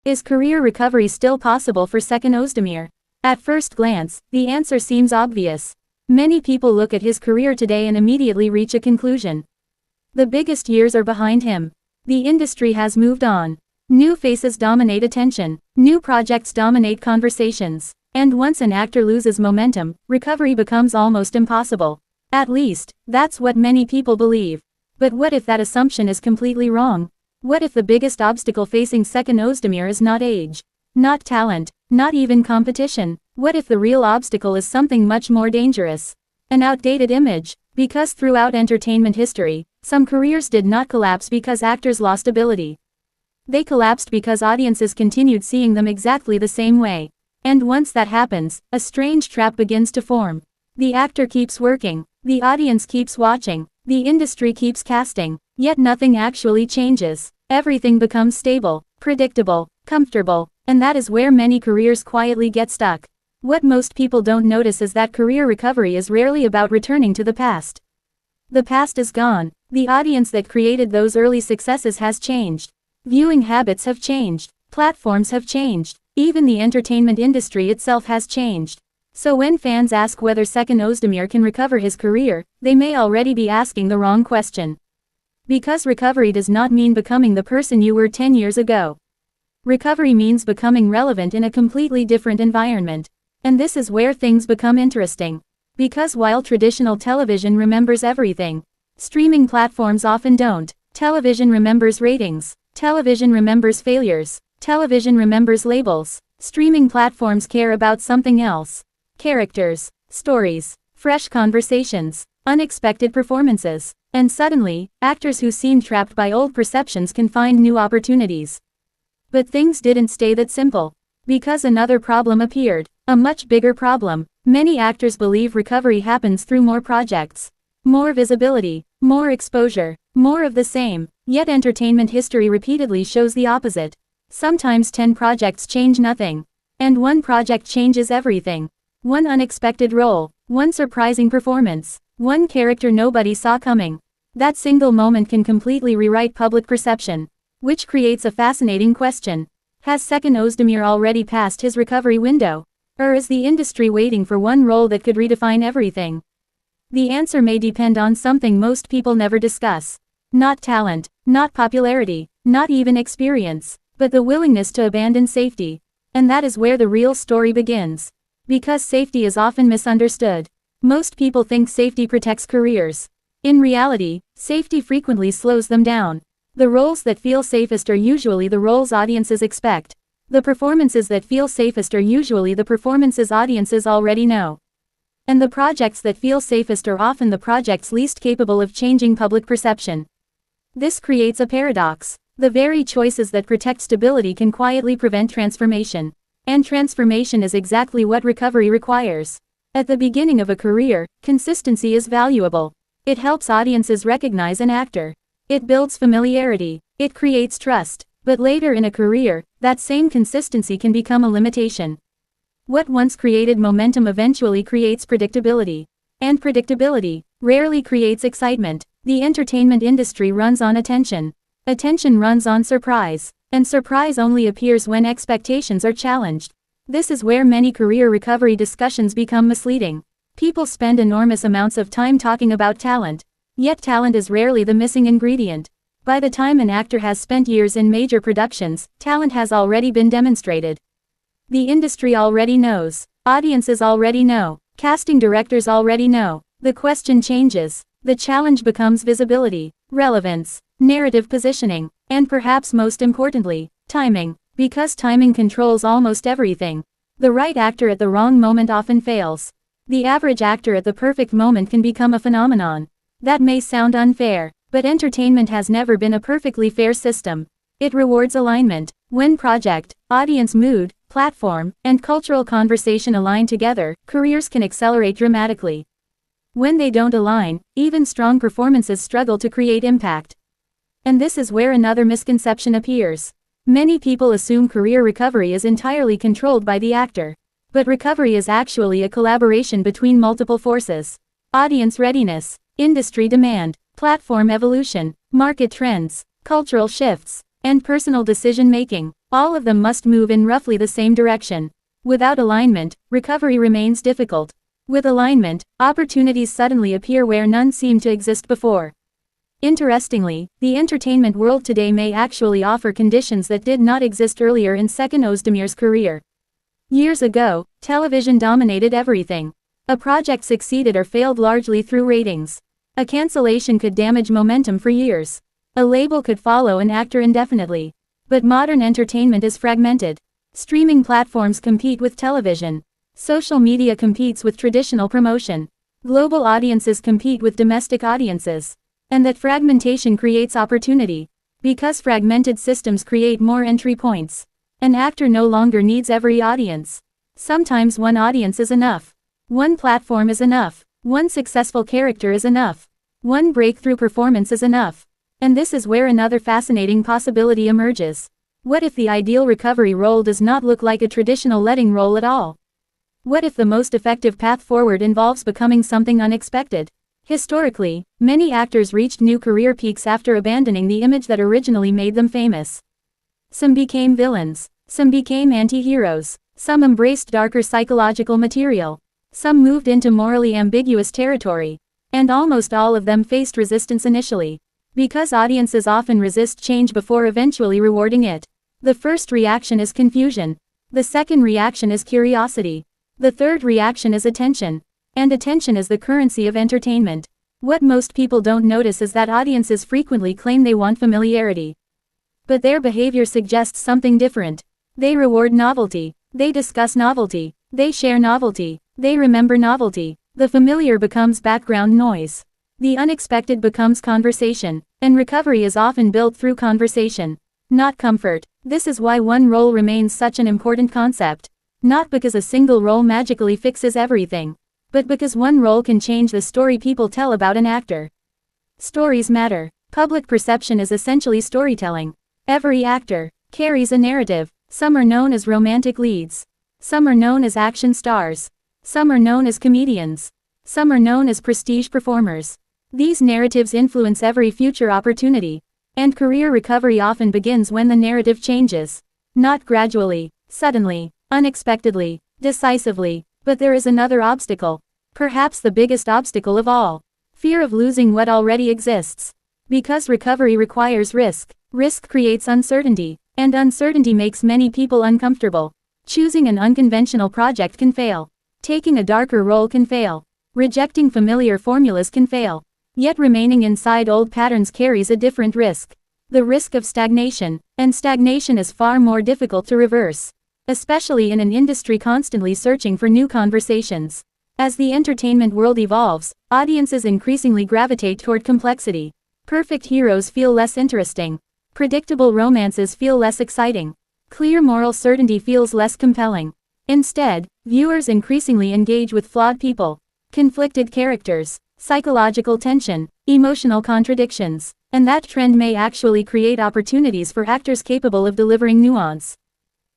Is career recovery still possible for Seçkin Özdemir? At first glance, the answer seems obvious. Many people look at his career today and immediately reach a conclusion. The biggest years are behind him. The industry has moved on. New faces dominate attention. New projects dominate conversations. And once an actor loses momentum, recovery becomes almost impossible. At least, that's what many people believe. But what if that assumption is completely wrong? What if the biggest obstacle facing Seçkin Özdemir is not age, not talent, not even competition? What if the real obstacle is something much more dangerous? An outdated image. Because throughout entertainment history, some careers did not collapse because actors lost ability. They collapsed because audiences continued seeing them exactly the same way. And once that happens, a strange trap begins to form. The actor keeps working, the audience keeps watching, the industry keeps casting, yet nothing actually changes. Everything becomes stable, predictable, comfortable, and that is where many careers quietly get stuck. What most people don't notice is that career recovery is rarely about returning to the past. The past is gone. The audience that created those early successes has changed. Viewing habits have changed. Platforms have changed. Even the entertainment industry itself has changed. So when fans ask whether Seçkin Özdemir can recover his career, they may already be asking the wrong question. Because recovery does not mean becoming the person you were 10 years ago. Recovery means becoming relevant in a completely different environment. And this is where things become interesting. Because while traditional television remembers everything, streaming platforms often don't. Television remembers ratings. Television remembers failures. Television remembers labels. Streaming platforms care about something else. Characters, stories, fresh conversations, unexpected performances. And suddenly, actors who seemed trapped by old perceptions can find new opportunities. But things didn't stay that simple. Because another problem appeared. A much bigger problem. Many actors believe recovery happens through more projects. More visibility, more exposure, more of the same. Yet entertainment history repeatedly shows the opposite. Sometimes 10 projects change nothing. And one project changes everything. One unexpected role, one surprising performance, one character nobody saw coming. That single moment can completely rewrite public perception. Which creates a fascinating question. Has Seçkin Özdemir already passed his recovery window? Or is the industry waiting for one role that could redefine everything? The answer may depend on something most people never discuss. Not talent, not popularity, not even experience, but the willingness to abandon safety. And that is where the real story begins. Because safety is often misunderstood. Most people think safety protects careers. In reality, safety frequently slows them down. The roles that feel safest are usually the roles audiences expect. The performances that feel safest are usually the performances audiences already know. And the projects that feel safest are often the projects least capable of changing public perception. This creates a paradox. The very choices that protect stability can quietly prevent transformation. And transformation is exactly what recovery requires. At the beginning of a career, consistency is valuable. It helps audiences recognize an actor. It builds familiarity. It creates trust. But later in a career, that same consistency can become a limitation. What once created momentum eventually creates predictability. And predictability rarely creates excitement. The entertainment industry runs on attention. Attention runs on surprise. And surprise only appears when expectations are challenged. This is where many career recovery discussions become misleading. People spend enormous amounts of time talking about talent. Yet talent is rarely the missing ingredient. By the time an actor has spent years in major productions, talent has already been demonstrated. The industry already knows. Audiences already know. Casting directors already know. The question changes. The challenge becomes visibility, relevance, narrative positioning, and perhaps most importantly, timing. Because timing controls almost everything. The right actor at the wrong moment often fails. The average actor at the perfect moment can become a phenomenon. That may sound unfair. But entertainment has never been a perfectly fair system. It rewards alignment. When project, audience mood, platform, and cultural conversation align together, careers can accelerate dramatically. When they don't align, even strong performances struggle to create impact. And this is where another misconception appears. Many people assume career recovery is entirely controlled by the actor. But recovery is actually a collaboration between multiple forces. Audience readiness, industry demand, platform evolution, market trends, cultural shifts, and personal decision-making. All of them must move in roughly the same direction. Without alignment, recovery remains difficult. With alignment, opportunities suddenly appear where none seemed to exist before. Interestingly, the entertainment world today may actually offer conditions that did not exist earlier in Seçkin Özdemir's career. Years ago, television dominated everything. A project succeeded or failed largely through ratings. A cancellation could damage momentum for years. A label could follow an actor indefinitely. But modern entertainment is fragmented. Streaming platforms compete with television. Social media competes with traditional promotion. Global audiences compete with domestic audiences. And that fragmentation creates opportunity. Because fragmented systems create more entry points. An actor no longer needs every audience. Sometimes one audience is enough. One platform is enough. One successful character is enough. One breakthrough performance is enough. And this is where another fascinating possibility emerges. What if the ideal recovery role does not look like a traditional letting role at all? What if the most effective path forward involves becoming something unexpected? Historically, many actors reached new career peaks after abandoning the image that originally made them famous. Some became villains. Some became anti-heroes. Some embraced darker psychological material. Some moved into morally ambiguous territory. And almost all of them faced resistance initially. Because audiences often resist change before eventually rewarding it. The first reaction is confusion. The second reaction is curiosity. The third reaction is attention. And attention is the currency of entertainment. What most people don't notice is that audiences frequently claim they want familiarity. But their behavior suggests something different. They reward novelty. They discuss novelty. They share novelty. They remember novelty. The familiar becomes background noise. The unexpected becomes conversation. And recovery is often built through conversation. Not comfort. This is why one role remains such an important concept. Not because a single role magically fixes everything. But because one role can change the story people tell about an actor. Stories matter. Public perception is essentially storytelling. Every actor carries a narrative. Some are known as romantic leads. Some are known as action stars. Some are known as comedians. Some are known as prestige performers. These narratives influence every future opportunity. And career recovery often begins when the narrative changes. Not gradually, suddenly, unexpectedly, decisively. But there is another obstacle. Perhaps the biggest obstacle of all. Fear of losing what already exists. Because recovery requires risk. Risk creates uncertainty. And uncertainty makes many people uncomfortable. Choosing an unconventional project can fail. Taking a darker role can fail. Rejecting familiar formulas can fail. Yet remaining inside old patterns carries a different risk. The risk of stagnation. And stagnation is far more difficult to reverse. Especially in an industry constantly searching for new conversations. As the entertainment world evolves, audiences increasingly gravitate toward complexity. Perfect heroes feel less interesting. Predictable romances feel less exciting. Clear moral certainty feels less compelling. Instead, viewers increasingly engage with flawed people, conflicted characters, psychological tension, emotional contradictions. And that trend may actually create opportunities for actors capable of delivering nuance.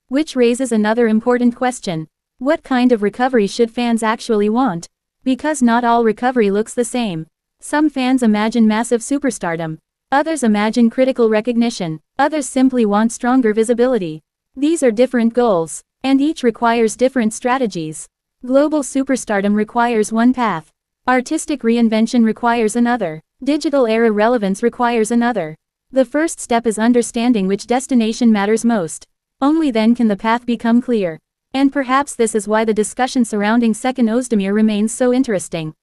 Which raises another important question. What kind of recovery should fans actually want? Because not all recovery looks the same. Some fans imagine massive superstardom. Others imagine critical recognition. Others simply want stronger visibility. These are different goals. And each requires different strategies. Global superstardom requires one path. Artistic reinvention requires another. Digital era relevance requires another. The first step is understanding which destination matters most. Only then can the path become clear. And perhaps this is why the discussion surrounding Seçkin Özdemir remains so interesting.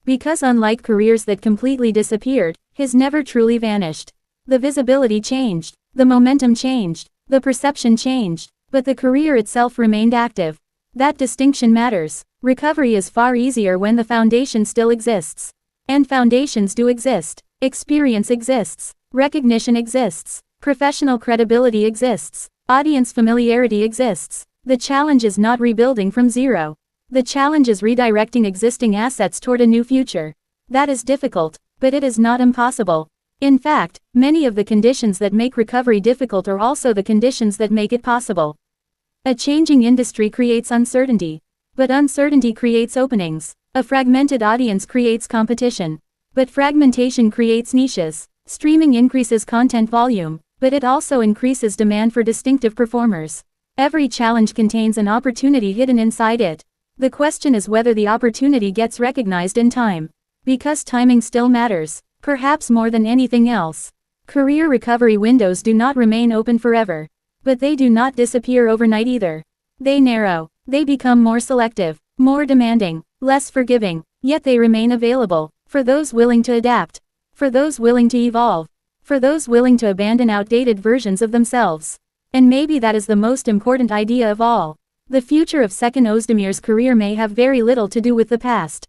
Because unlike careers that completely disappeared, his never truly vanished. The visibility changed. The momentum changed. The perception changed. But the career itself remained active. That distinction matters. Recovery is far easier when the foundation still exists. And foundations do exist. Experience exists. Recognition exists. Professional credibility exists. Audience familiarity exists. The challenge is not rebuilding from zero. The challenge is redirecting existing assets toward a new future. That is difficult, but it is not impossible. In fact, many of the conditions that make recovery difficult are also the conditions that make it possible. A changing industry creates uncertainty. But uncertainty creates openings. A fragmented audience creates competition. But fragmentation creates niches. Streaming increases content volume. But it also increases demand for distinctive performers. Every challenge contains an opportunity hidden inside it. The question is whether the opportunity gets recognized in time. Because timing still matters, perhaps more than anything else. Career recovery windows do not remain open forever. But they do not disappear overnight either. They narrow. They become more selective, more demanding, less forgiving, yet they remain available, for those willing to adapt, for those willing to evolve, for those willing to abandon outdated versions of themselves. And maybe that is the most important idea of all. The future of Seçkin Özdemir's career may have very little to do with the past.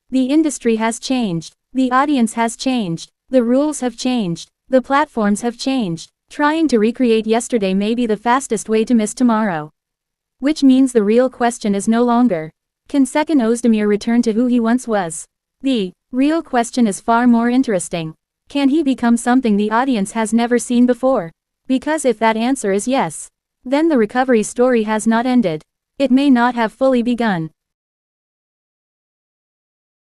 The industry has changed, the audience has changed, the rules have changed, the platforms have changed. Trying to recreate yesterday may be the fastest way to miss tomorrow. Which means the real question is no longer, can Seçkin Özdemir return to who he once was? The real question is far more interesting. Can he become something the audience has never seen before? Because if that answer is yes, then the recovery story has not ended. It may not have fully begun.